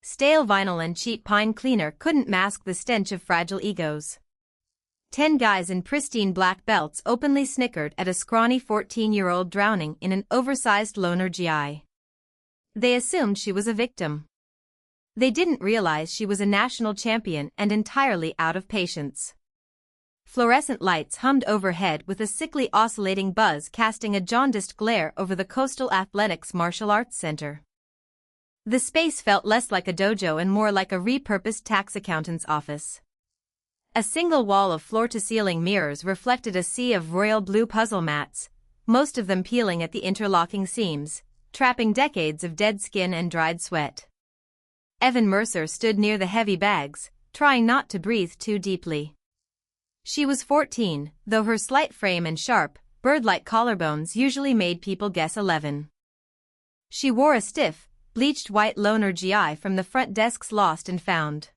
Stale vinyl and cheap pine cleaner couldn't mask the stench of fragile egos. 10 guys in pristine black belts openly snickered at a scrawny 14-year-old drowning in an oversized loner GI. They assumed she was a victim. They didn't realize she was a national champion and entirely out of patience. Fluorescent lights hummed overhead with a sickly oscillating buzz casting a jaundiced glare over the Coastal Athletics Martial Arts Center. The space felt less like a dojo and more like a repurposed tax accountant's office. A single wall of floor-to-ceiling mirrors reflected a sea of royal blue puzzle mats, most of them peeling at the interlocking seams, trapping decades of dead skin and dried sweat. Evan Mercer stood near the heavy bags, trying not to breathe too deeply. She was 14, though her slight frame and sharp, bird-like collarbones usually made people guess 11. She wore a stiff, bleached white loner GI from the front desk's Lost and Found.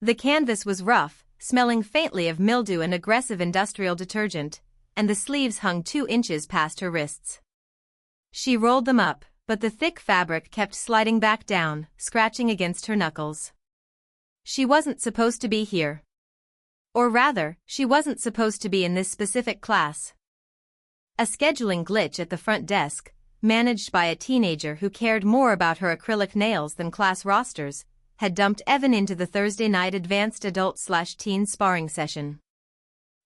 The canvas was rough, smelling faintly of mildew and aggressive industrial detergent, and the sleeves hung 2 inches past her wrists. She rolled them up, but the thick fabric kept sliding back down, scratching against her knuckles. She wasn't supposed to be here. Or rather, she wasn't supposed to be in this specific class. A scheduling glitch at the front desk, managed by a teenager who cared more about her acrylic nails than class rosters, had dumped Evan into the Thursday night advanced adult/teen sparring session.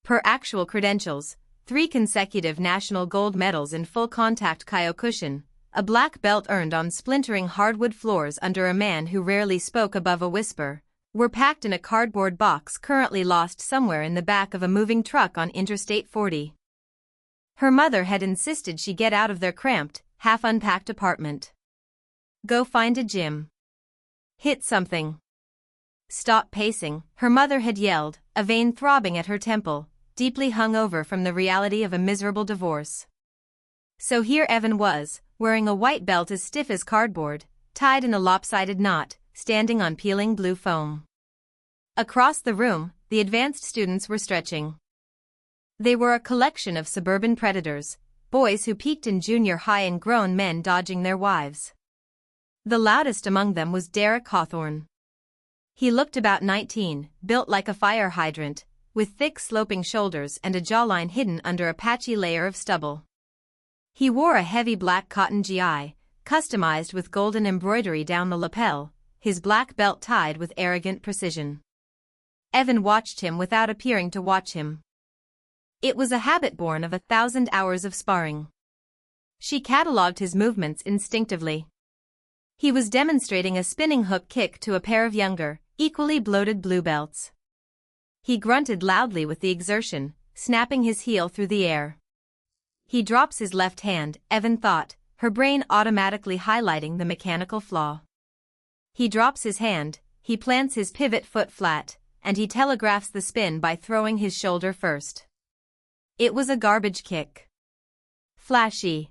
Per actual credentials, 3 consecutive national gold medals in full contact Kyokushin, a black belt earned on splintering hardwood floors under a man who rarely spoke above a whisper, were packed in a cardboard box currently lost somewhere in the back of a moving truck on Interstate 40. Her mother had insisted she get out of their cramped, half-unpacked apartment. Go find a gym. Hit something. Stop pacing, her mother had yelled, a vein throbbing at her temple, deeply hungover from the reality of a miserable divorce. So here Evan was, wearing a white belt as stiff as cardboard, tied in a lopsided knot, standing on peeling blue foam. Across the room, the advanced students were stretching. They were a collection of suburban predators, boys who peaked in junior high and grown men dodging their wives. The loudest among them was Derek Hawthorne. He looked about 19, built like a fire hydrant, with thick sloping shoulders and a jawline hidden under a patchy layer of stubble. He wore a heavy black cotton GI, customized with golden embroidery down the lapel, his black belt tied with arrogant precision. Evan watched him without appearing to watch him. It was a habit born of 1,000 hours of sparring. She catalogued his movements instinctively. He was demonstrating a spinning hook kick to a pair of younger, equally bloated blue belts. He grunted loudly with the exertion, snapping his heel through the air. He drops his left hand, Evan thought, her brain automatically highlighting the mechanical flaw. He drops his hand, he plants his pivot foot flat, and he telegraphs the spin by throwing his shoulder first. It was a garbage kick. Flashy.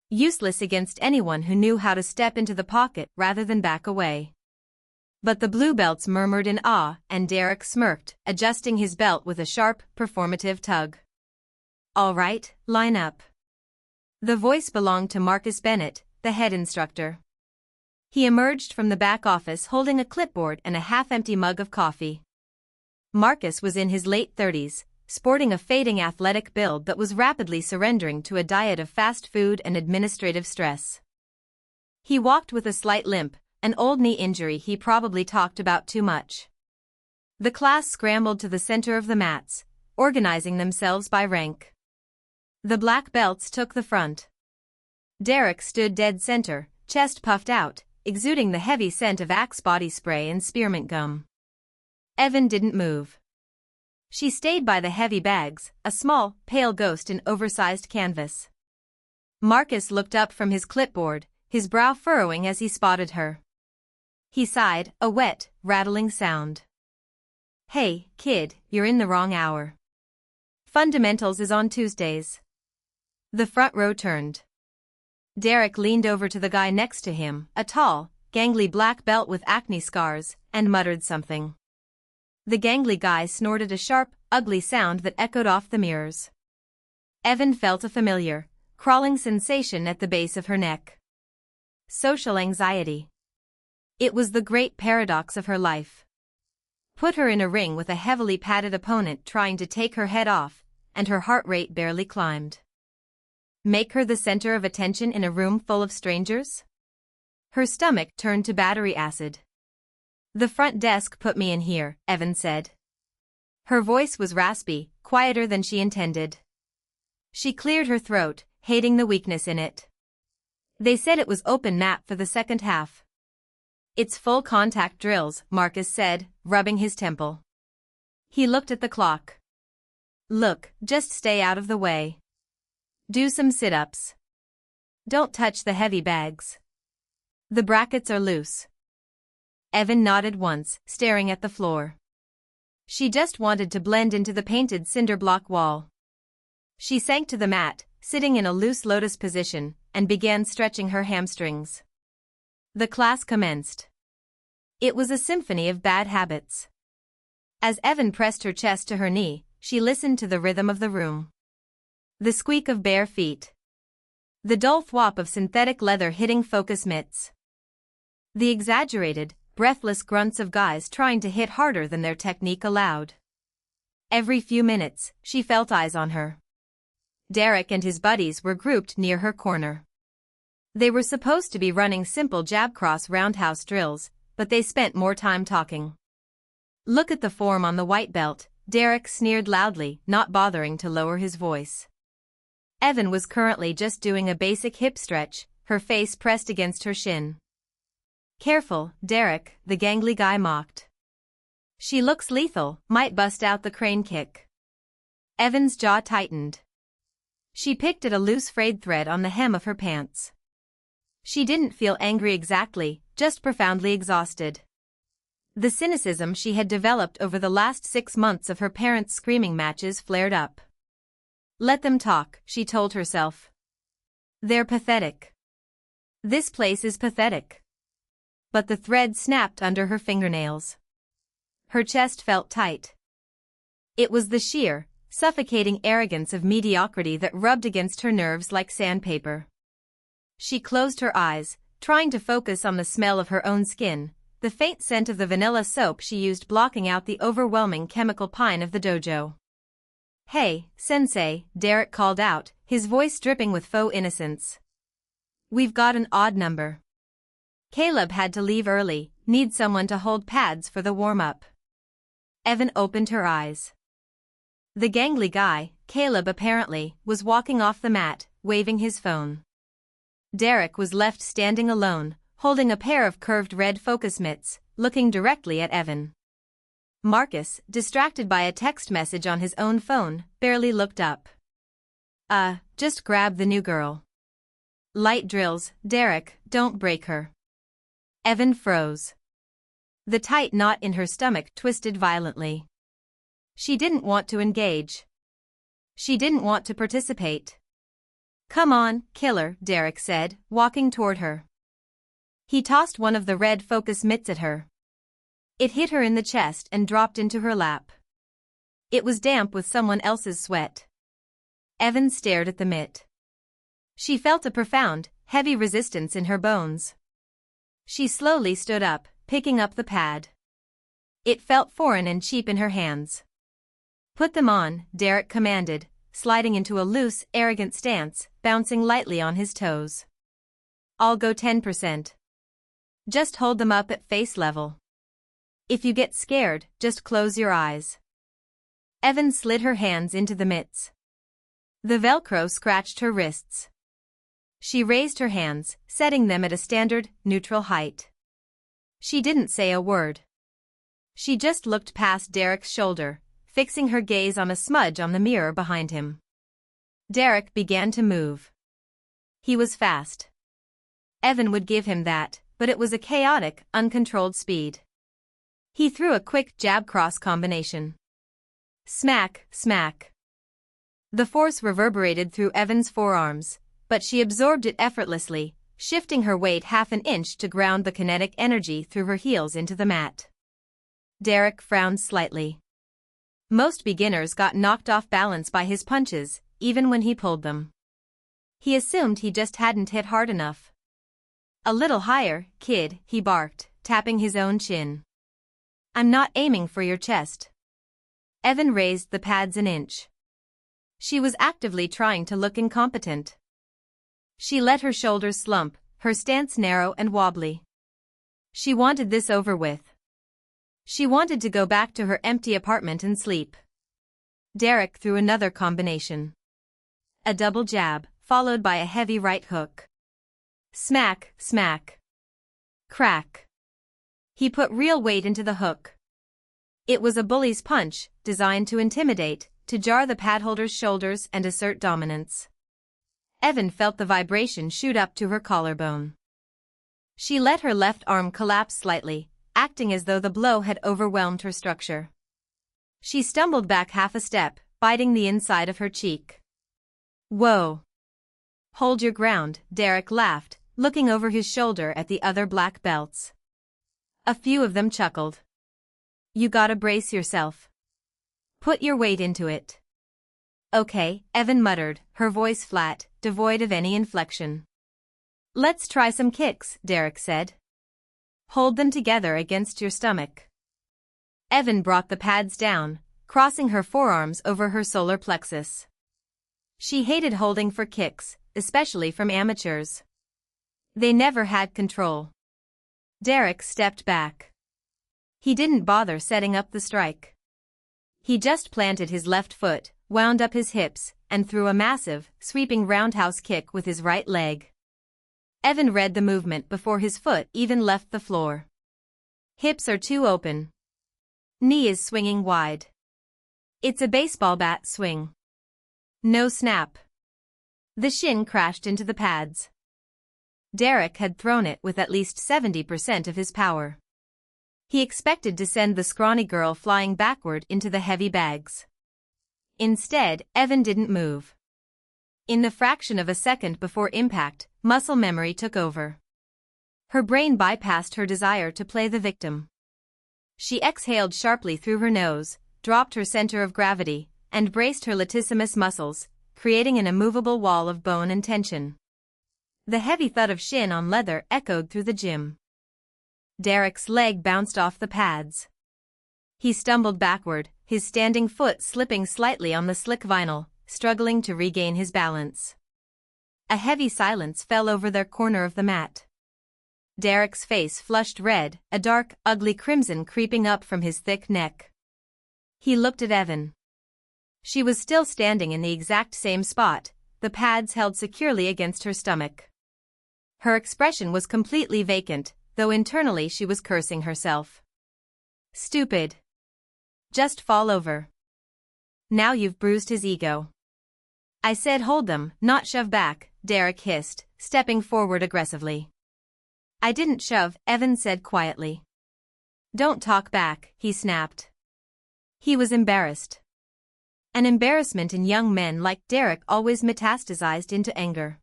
Useless against anyone who knew how to step into the pocket rather than back away. But the blue belts murmured in awe, and Derek smirked, adjusting his belt with a sharp, performative tug. All right, line up. The voice belonged to Marcus Bennett, the head instructor. He emerged from the back office holding a clipboard and a half-empty mug of coffee. Marcus was in his late 30s, sporting a fading athletic build that was rapidly surrendering to a diet of fast food and administrative stress. He walked with a slight limp, an old knee injury he probably talked about too much. The class scrambled to the center of the mats, organizing themselves by rank. The black belts took the front. Derek stood dead center, chest puffed out, exuding the heavy scent of Axe body spray and spearmint gum. Evan didn't move. She stayed by the heavy bags, a small, pale ghost in oversized canvas. Marcus looked up from his clipboard, his brow furrowing as he spotted her. He sighed, a wet, rattling sound. Hey, kid, you're in the wrong hour. Fundamentals is on Tuesdays. The front row turned. Derek leaned over to the guy next to him, a tall, gangly black belt with acne scars, and muttered something. The gangly guy snorted a sharp, ugly sound that echoed off the mirrors. Evan felt a familiar, crawling sensation at the base of her neck. Social anxiety. It was the great paradox of her life. Put her in a ring with a heavily padded opponent trying to take her head off, and her heart rate barely climbed. Make her the center of attention in a room full of strangers? Her stomach turned to battery acid. The front desk put me in here, Evan said. Her voice was raspy, quieter than she intended. She cleared her throat, hating the weakness in it. They said it was open mat for the second half. It's full contact drills, Marcus said, rubbing his temple. He looked at the clock. Look, just stay out of the way. Do some sit-ups. Don't touch the heavy bags. The brackets are loose. Evan nodded once, staring at the floor. She just wanted to blend into the painted cinder block wall. She sank to the mat, sitting in a loose lotus position, and began stretching her hamstrings. The class commenced. It was a symphony of bad habits. As Evan pressed her chest to her knee, she listened to the rhythm of the room. The squeak of bare feet. The dull thwop of synthetic leather hitting focus mitts. The exaggerated, breathless grunts of guys trying to hit harder than their technique allowed. Every few minutes, she felt eyes on her. Derek and his buddies were grouped near her corner. They were supposed to be running simple jab-cross roundhouse drills, but they spent more time talking. Look at the form on the white belt, Derek sneered loudly, not bothering to lower his voice. Evan was currently just doing a basic hip stretch, her face pressed against her shin. Careful, Derek, the gangly guy mocked. She looks lethal, might bust out the crane kick. Evan's jaw tightened. She picked at a loose frayed thread on the hem of her pants. She didn't feel angry exactly, just profoundly exhausted. The cynicism she had developed over the last 6 months of her parents' screaming matches flared up. Let them talk, she told herself. They're pathetic. This place is pathetic. But the thread snapped under her fingernails. Her chest felt tight. It was the sheer, suffocating arrogance of mediocrity that rubbed against her nerves like sandpaper. She closed her eyes, trying to focus on the smell of her own skin, the faint scent of the vanilla soap she used blocking out the overwhelming chemical pine of the dojo. Hey, sensei, Derek called out, his voice dripping with faux innocence. We've got an odd number. Caleb had to leave early, need someone to hold pads for the warm-up. Evan opened her eyes. The gangly guy, Caleb apparently, was walking off the mat, waving his phone. Derek was left standing alone, holding a pair of curved red focus mitts, looking directly at Evan. Marcus, distracted by a text message on his own phone, barely looked up. Just grab the new girl. Light drills, Derek, don't break her. Evan froze. The tight knot in her stomach twisted violently. She didn't want to engage. She didn't want to participate. Come on, killer, Derek said, walking toward her. He tossed one of the red focus mitts at her. It hit her in the chest and dropped into her lap. It was damp with someone else's sweat. Evan stared at the mitt. She felt a profound, heavy resistance in her bones. She slowly stood up, picking up the pad. It felt foreign and cheap in her hands. Put them on, Derek commanded, sliding into a loose, arrogant stance, bouncing lightly on his toes. I'll go 10%. Just hold them up at face level. If you get scared, just close your eyes. Evan slid her hands into the mitts. The Velcro scratched her wrists. She raised her hands, setting them at a standard, neutral height. She didn't say a word. She just looked past Derek's shoulder, fixing her gaze on a smudge on the mirror behind him. Derek began to move. He was fast. Evan would give him that, but it was a chaotic, uncontrolled speed. He threw a quick jab-cross combination. Smack, smack. The force reverberated through Evan's forearms, but she absorbed it effortlessly, shifting her weight half an inch to ground the kinetic energy through her heels into the mat. Derek frowned slightly. Most beginners got knocked off balance by his punches, even when he pulled them. He assumed he just hadn't hit hard enough. A little higher, kid, he barked, tapping his own chin. I'm not aiming for your chest. Evan raised the pads an inch. She was actively trying to look incompetent. She let her shoulders slump, her stance narrow and wobbly. She wanted this over with. She wanted to go back to her empty apartment and sleep. Derek threw another combination. A double jab, followed by a heavy right hook. Smack, smack. Crack. He put real weight into the hook. It was a bully's punch, designed to intimidate, to jar the padholder's shoulders and assert dominance. Evan felt the vibration shoot up to her collarbone. She let her left arm collapse slightly, acting as though the blow had overwhelmed her structure. She stumbled back half a step, biting the inside of her cheek. Whoa. Hold your ground, Derek laughed, looking over his shoulder at the other black belts. A few of them chuckled. You gotta brace yourself. Put your weight into it. Okay, Evan muttered, her voice flat, devoid of any inflection. Let's try some kicks, Derek said. Hold them together against your stomach. Evan brought the pads down, crossing her forearms over her solar plexus. She hated holding for kicks, especially from amateurs. They never had control. Derek stepped back. He didn't bother setting up the strike. He just planted his left foot, wound up his hips, and threw a massive, sweeping roundhouse kick with his right leg. Evan read the movement before his foot even left the floor. Hips are too open. Knee is swinging wide. It's a baseball bat swing. No snap. The shin crashed into the pads. Derek had thrown it with at least 70% of his power. He expected to send the scrawny girl flying backward into the heavy bags. Instead, Evan didn't move. In the fraction of a second before impact, muscle memory took over. Her brain bypassed her desire to play the victim. She exhaled sharply through her nose, dropped her center of gravity, and braced her latissimus muscles, creating an immovable wall of bone and tension. The heavy thud of shin on leather echoed through the gym. Derek's leg bounced off the pads. He stumbled backward, his standing foot slipping slightly on the slick vinyl, struggling to regain his balance. A heavy silence fell over their corner of the mat. Derek's face flushed red, a dark, ugly crimson creeping up from his thick neck. He looked at Evan. She was still standing in the exact same spot, the pads held securely against her stomach. Her expression was completely vacant, though internally she was cursing herself. Stupid. Just fall over. Now you've bruised his ego. I said hold them, not shove back, Derek hissed, stepping forward aggressively. I didn't shove, Evan said quietly. Don't talk back, he snapped. He was embarrassed. An embarrassment in young men like Derek always metastasized into anger.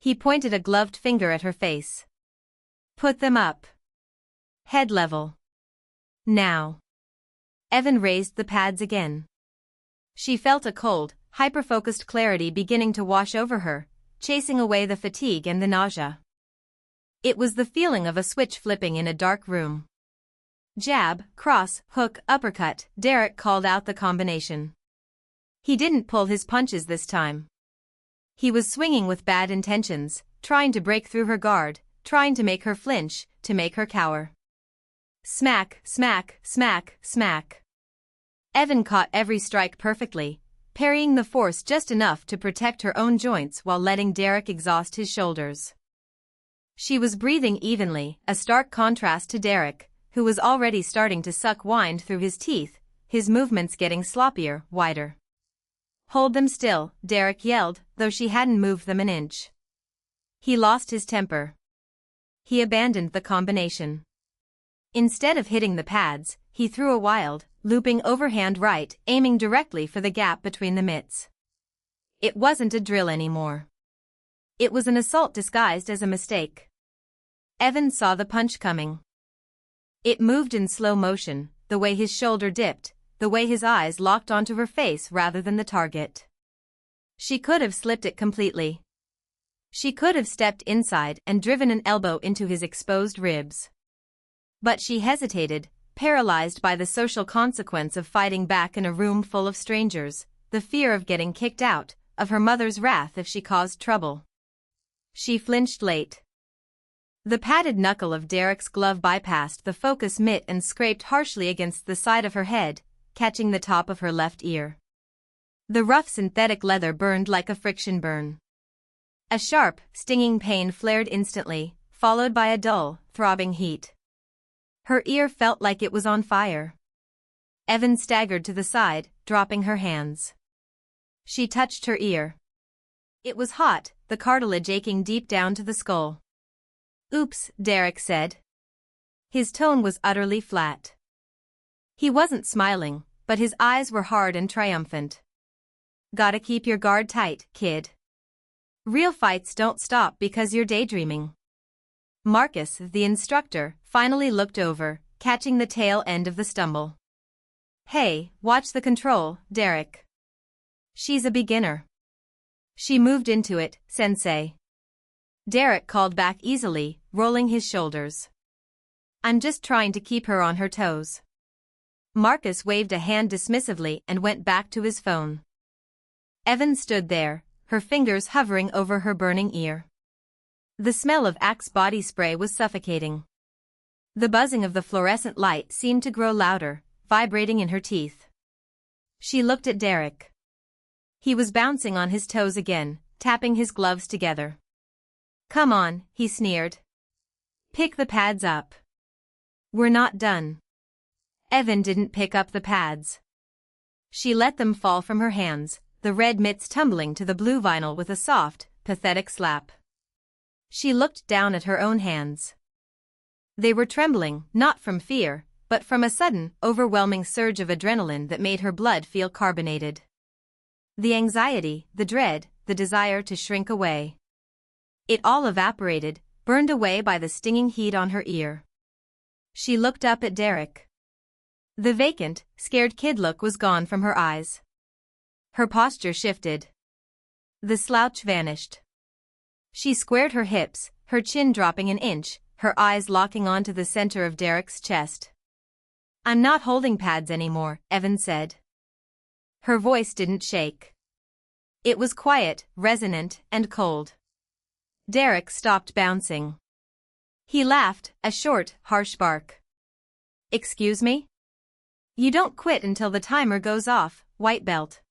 He pointed a gloved finger at her face. Put them up. Head level. Now. Evan raised the pads again. She felt a cold, hyper-focused clarity beginning to wash over her, chasing away the fatigue and the nausea. It was the feeling of a switch flipping in a dark room. Jab, cross, hook, uppercut, Derek called out the combination. He didn't pull his punches this time. He was swinging with bad intentions, trying to break through her guard, trying to make her flinch, to make her cower. Smack, smack, smack, smack. Evan caught every strike perfectly, parrying the force just enough to protect her own joints while letting Derek exhaust his shoulders. She was breathing evenly, a stark contrast to Derek, who was already starting to suck wind through his teeth, his movements getting sloppier, wider. Hold them still, Derek yelled, though she hadn't moved them an inch. He lost his temper. He abandoned the combination. Instead of hitting the pads, he threw a wild, looping overhand right, aiming directly for the gap between the mitts. It wasn't a drill anymore. It was an assault disguised as a mistake. Evan saw the punch coming. It moved in slow motion, the way his shoulder dipped, the way his eyes locked onto her face rather than the target. She could have slipped it completely. She could have stepped inside and driven an elbow into his exposed ribs. But she hesitated, paralyzed by the social consequence of fighting back in a room full of strangers, the fear of getting kicked out, of her mother's wrath if she caused trouble. She flinched late. The padded knuckle of Derek's glove bypassed the focus mitt and scraped harshly against the side of her head, catching the top of her left ear. The rough synthetic leather burned like a friction burn. A sharp, stinging pain flared instantly, followed by a dull, throbbing heat. Her ear felt like it was on fire. Evan staggered to the side, dropping her hands. She touched her ear. It was hot, the cartilage aching deep down to the skull. "Oops," Derek said. His tone was utterly flat. He wasn't smiling, but his eyes were hard and triumphant. "Gotta keep your guard tight, kid. Real fights don't stop because you're daydreaming." Marcus, the instructor, finally looked over, catching the tail end of the stumble. "Hey, watch the control, Derek. She's a beginner." "She moved into it, sensei." Derek called back easily, rolling his shoulders. "I'm just trying to keep her on her toes." Marcus waved a hand dismissively and went back to his phone. Evan stood there, her fingers hovering over her burning ear. The smell of Axe body spray was suffocating. The buzzing of the fluorescent light seemed to grow louder, vibrating in her teeth. She looked at Derek. He was bouncing on his toes again, tapping his gloves together. "Come on," he sneered. "Pick the pads up. We're not done." Evan didn't pick up the pads. She let them fall from her hands, the red mitts tumbling to the blue vinyl with a soft, pathetic slap. She looked down at her own hands. They were trembling, not from fear, but from a sudden, overwhelming surge of adrenaline that made her blood feel carbonated. The anxiety, the dread, the desire to shrink away. It all evaporated, burned away by the stinging heat on her ear. She looked up at Derek. The vacant, scared kid look was gone from her eyes. Her posture shifted. The slouch vanished. She squared her hips, her chin dropping an inch, her eyes locking onto the center of Derek's chest. "I'm not holding pads anymore," Evan said. Her voice didn't shake. It was quiet, resonant, and cold. Derek stopped bouncing. He laughed, a short, harsh bark. "Excuse me? You don't quit until the timer goes off, white belt."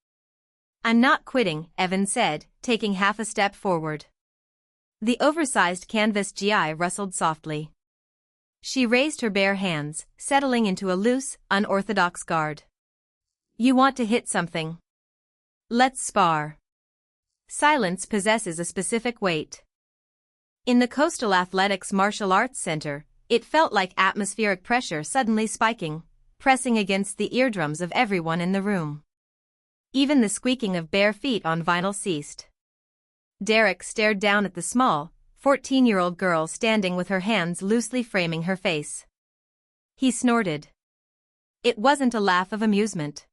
"I'm not quitting," Evan said, taking half a step forward. The oversized canvas GI rustled softly. She raised her bare hands, settling into a loose, unorthodox guard. "You want to hit something? Let's spar." Silence possesses a specific weight. In the Coastal Athletics Martial Arts Center, it felt like atmospheric pressure suddenly spiking, pressing against the eardrums of everyone in the room. Even the squeaking of bare feet on vinyl ceased. Derek stared down at the small, 14-year-old girl standing with her hands loosely framing her face. He snorted. It wasn't a laugh of amusement.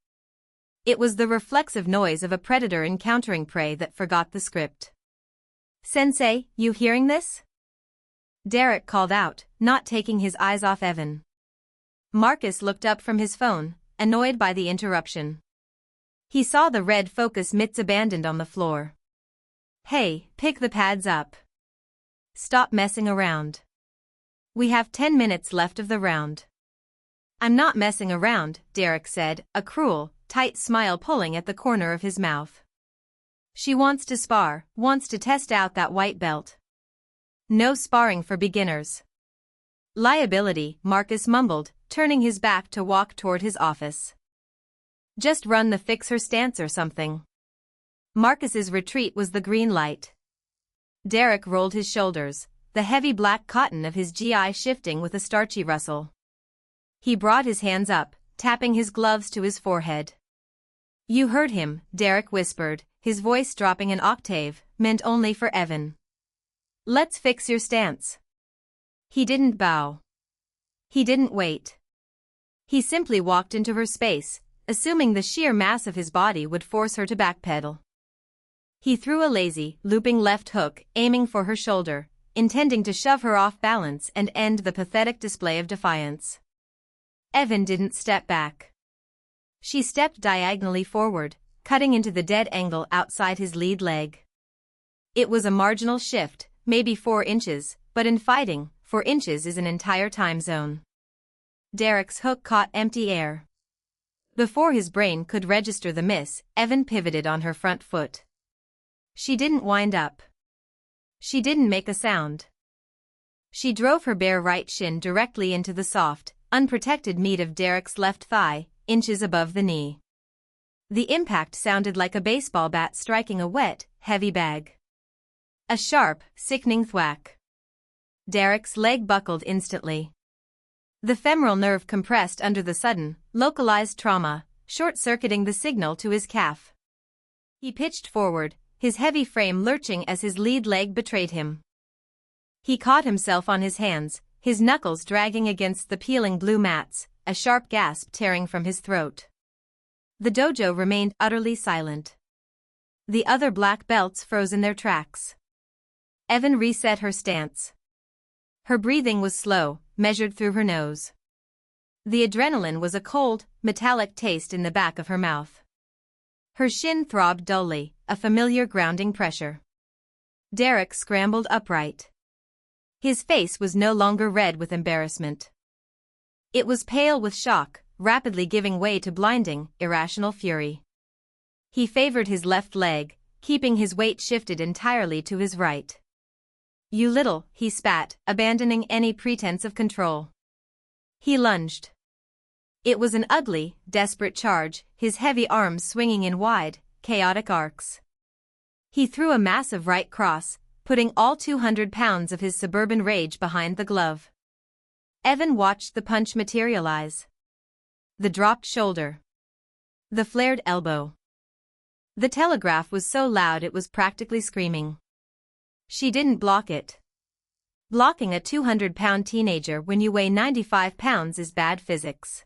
It was the reflexive noise of a predator encountering prey that forgot the script. "Sensei, you hearing this?" Derek called out, not taking his eyes off Evan. Marcus looked up from his phone, annoyed by the interruption. He saw the red focus mitts abandoned on the floor. "Hey, pick the pads up. Stop messing around. We have 10 minutes left of the round." "I'm not messing around," Derek said, a cruel, tight smile pulling at the corner of his mouth. "She wants to spar, wants to test out that white belt. No sparring for beginners." "Liability," Marcus mumbled, turning his back to walk toward his office. "Just run the fixer stance or something." Marcus's retreat was the green light. Derek rolled his shoulders, the heavy black cotton of his GI shifting with a starchy rustle. He brought his hands up, tapping his gloves to his forehead. "You heard him," Derek whispered, his voice dropping an octave, meant only for Evan. "Let's fix your stance." He didn't bow. He didn't wait. He simply walked into her space, assuming the sheer mass of his body would force her to backpedal. He threw a lazy, looping left hook, aiming for her shoulder, intending to shove her off balance and end the pathetic display of defiance. Evan didn't step back. She stepped diagonally forward, cutting into the dead angle outside his lead leg. It was a marginal shift, maybe 4 inches, but in fighting, 4 inches is an entire time zone. Derek's hook caught empty air. Before his brain could register the miss, Evan pivoted on her front foot. She didn't wind up. She didn't make a sound. She drove her bare right shin directly into the soft, unprotected meat of Derek's left thigh, inches above the knee. The impact sounded like a baseball bat striking a wet, heavy bag. A sharp, sickening thwack. Derek's leg buckled instantly. The femoral nerve compressed under the sudden, localized trauma, short-circuiting the signal to his calf. He pitched forward, his heavy frame lurching as his lead leg betrayed him. He caught himself on his hands, his knuckles dragging against the peeling blue mats, a sharp gasp tearing from his throat. The dojo remained utterly silent. The other black belts froze in their tracks. Evan reset her stance. Her breathing was slow, measured through her nose. The adrenaline was a cold, metallic taste in the back of her mouth. Her shin throbbed dully, a familiar grounding pressure. Derek scrambled upright. His face was no longer red with embarrassment. It was pale with shock, rapidly giving way to blinding, irrational fury. He favored his left leg, keeping his weight shifted entirely to his right. "You little," he spat, abandoning any pretense of control. He lunged. It was an ugly, desperate charge, his heavy arms swinging in wide, chaotic arcs. He threw a massive right cross, putting all 200 pounds of his suburban rage behind the glove. Evan watched the punch materialize. The dropped shoulder. The flared elbow. The telegraph was so loud it was practically screaming. She didn't block it. Blocking a 200-pound teenager when you weigh 95 pounds is bad physics.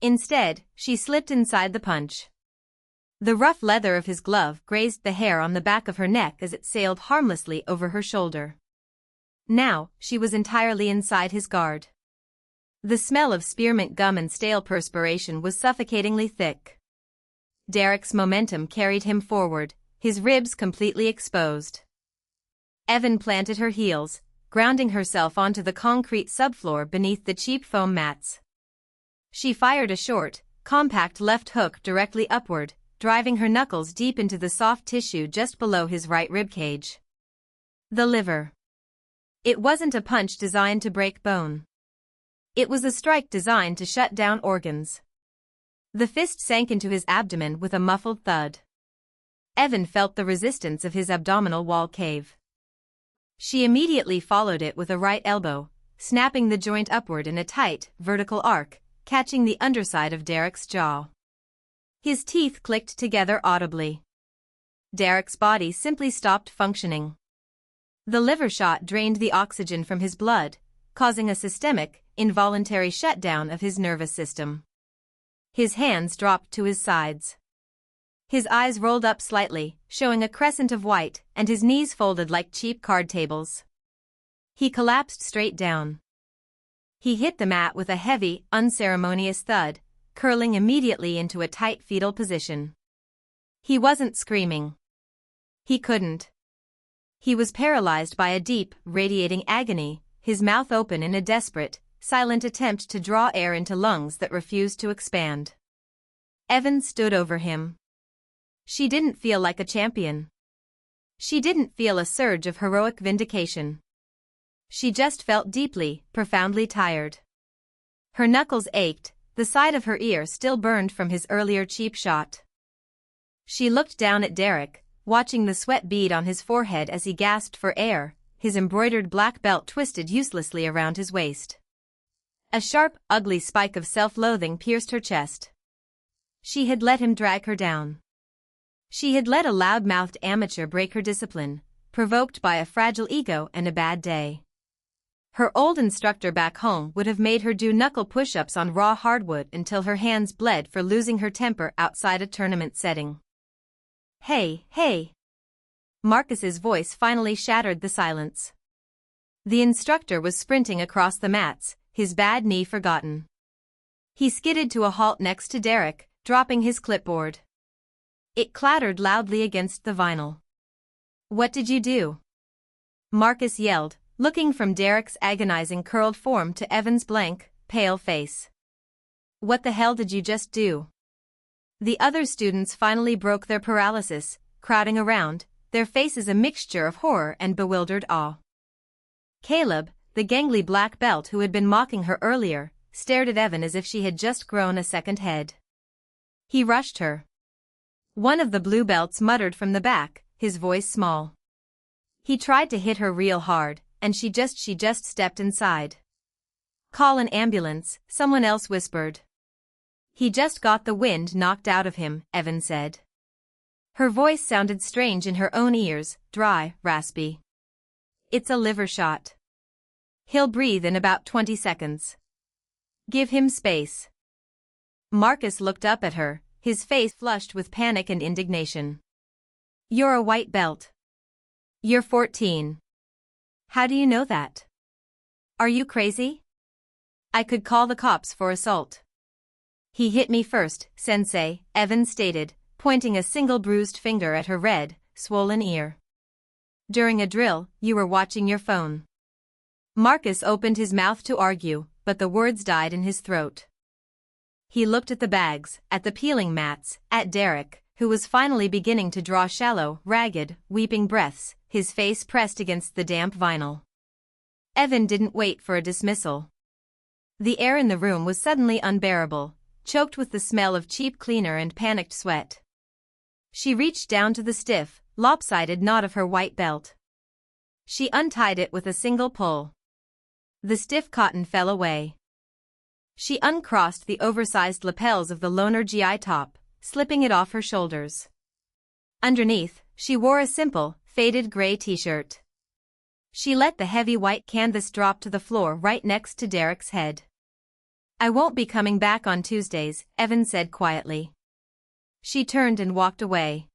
Instead, she slipped inside the punch. The rough leather of his glove grazed the hair on the back of her neck as it sailed harmlessly over her shoulder. Now, she was entirely inside his guard. The smell of spearmint gum and stale perspiration was suffocatingly thick. Derek's momentum carried him forward, his ribs completely exposed. Evan planted her heels, grounding herself onto the concrete subfloor beneath the cheap foam mats. She fired a short, compact left hook directly upward, driving her knuckles deep into the soft tissue just below his right ribcage. The liver. It wasn't a punch designed to break bone. It was a strike designed to shut down organs. The fist sank into his abdomen with a muffled thud. Evan felt the resistance of his abdominal wall cave. She immediately followed it with a right elbow, snapping the joint upward in a tight, vertical arc, catching the underside of Derek's jaw. His teeth clicked together audibly. Derek's body simply stopped functioning. The liver shot drained the oxygen from his blood, causing a systemic, involuntary shutdown of his nervous system. His hands dropped to his sides. His eyes rolled up slightly, showing a crescent of white, and his knees folded like cheap card tables. He collapsed straight down. He hit the mat with a heavy, unceremonious thud, curling immediately into a tight fetal position. He wasn't screaming. He couldn't. He was paralyzed by a deep, radiating agony, his mouth open in a desperate, silent attempt to draw air into lungs that refused to expand. Evan stood over him. She didn't feel like a champion. She didn't feel a surge of heroic vindication. She just felt deeply, profoundly tired. Her knuckles ached, the side of her ear still burned from his earlier cheap shot. She looked down at Derek, watching the sweat bead on his forehead as he gasped for air, his embroidered black belt twisted uselessly around his waist. A sharp, ugly spike of self-loathing pierced her chest. She had let him drag her down. She had let a loud-mouthed amateur break her discipline, provoked by a fragile ego and a bad day. Her old instructor back home would have made her do knuckle push-ups on raw hardwood until her hands bled for losing her temper outside a tournament setting. "Hey, hey!" Marcus's voice finally shattered the silence. The instructor was sprinting across the mats, his bad knee forgotten. He skidded to a halt next to Derek, dropping his clipboard. It clattered loudly against the vinyl. "What did you do?" Marcus yelled, looking from Derek's agonizing curled form to Evan's blank, pale face. "What the hell did you just do?" The other students finally broke their paralysis, crowding around, their faces a mixture of horror and bewildered awe. Caleb, the gangly black belt who had been mocking her earlier, stared at Evan as if she had just grown a second head. He rushed her. One of the blue belts muttered from the back, his voice small. He tried to hit her real hard, and she just stepped inside. "Call an ambulance," someone else whispered. "He just got the wind knocked out of him," Evan said. Her voice sounded strange in her own ears, dry, raspy. "It's a liver shot. He'll breathe in about 20 seconds. Give him space." Marcus looked up at her, his face flushed with panic and indignation. "You're a white belt. You're 14. How do you know that? Are you crazy? I could call the cops for assault." "He hit me first, Sensei," Evan stated, pointing a single bruised finger at her red, swollen ear. "During a drill, you were watching your phone." Marcus opened his mouth to argue, but the words died in his throat. He looked at the bags, at the peeling mats, at Derek, who was finally beginning to draw shallow, ragged, weeping breaths, his face pressed against the damp vinyl. Evan didn't wait for a dismissal. The air in the room was suddenly unbearable, choked with the smell of cheap cleaner and panicked sweat. She reached down to the stiff, lopsided knot of her white belt. She untied it with a single pull. The stiff cotton fell away. She uncrossed the oversized lapels of the loner GI top, slipping it off her shoulders. Underneath, she wore a simple, faded gray t-shirt. She let the heavy white canvas drop to the floor right next to Derek's head. "I won't be coming back on Tuesdays," Evan said quietly. She turned and walked away.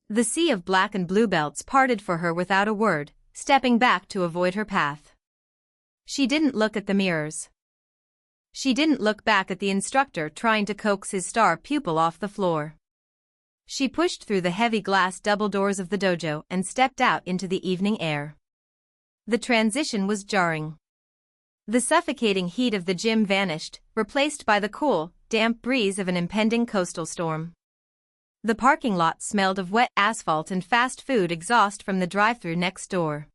The sea of black and blue belts parted for her without a word, stepping back to avoid her path. She didn't look at the mirrors. She didn't look back at the instructor trying to coax his star pupil off the floor. She pushed through the heavy glass double doors of the dojo and stepped out into the evening air. The transition was jarring. The suffocating heat of the gym vanished, replaced by the cool, damp breeze of an impending coastal storm. The parking lot smelled of wet asphalt and fast food exhaust from the drive-thru next door.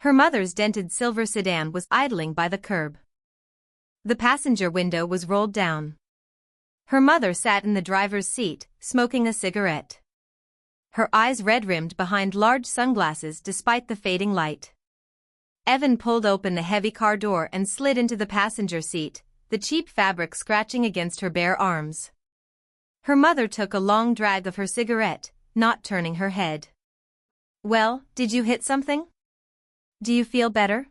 Her mother's dented silver sedan was idling by the curb. The passenger window was rolled down. Her mother sat in the driver's seat, smoking a cigarette. Her eyes red-rimmed behind large sunglasses despite the fading light. Evan pulled open the heavy car door and slid into the passenger seat, the cheap fabric scratching against her bare arms. Her mother took a long drag of her cigarette, not turning her head. "Well, did you hit something? Do you feel better?"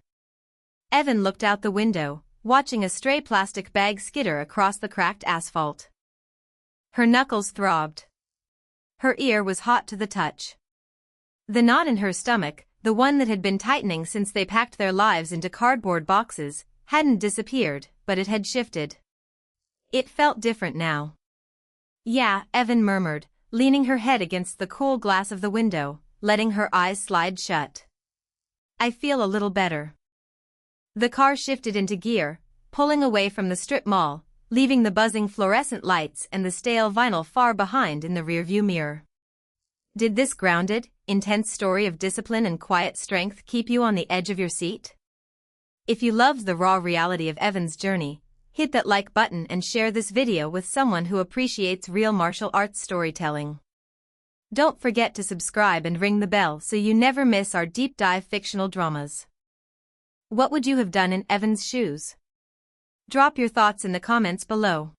Evan looked out the window, watching a stray plastic bag skitter across the cracked asphalt. Her knuckles throbbed. Her ear was hot to the touch. The knot in her stomach, the one that had been tightening since they packed their lives into cardboard boxes, hadn't disappeared, but it had shifted. It felt different now. "Yeah," Evan murmured, leaning her head against the cool glass of the window, letting her eyes slide shut. "I feel a little better." The car shifted into gear, pulling away from the strip mall, leaving the buzzing fluorescent lights and the stale vinyl far behind in the rearview mirror. Did this grounded, intense story of discipline and quiet strength keep you on the edge of your seat? If you loved the raw reality of Evan's journey, hit that like button and share this video with someone who appreciates real martial arts storytelling. Don't forget to subscribe and ring the bell so you never miss our deep dive fictional dramas. What would you have done in Evan's shoes? Drop your thoughts in the comments below.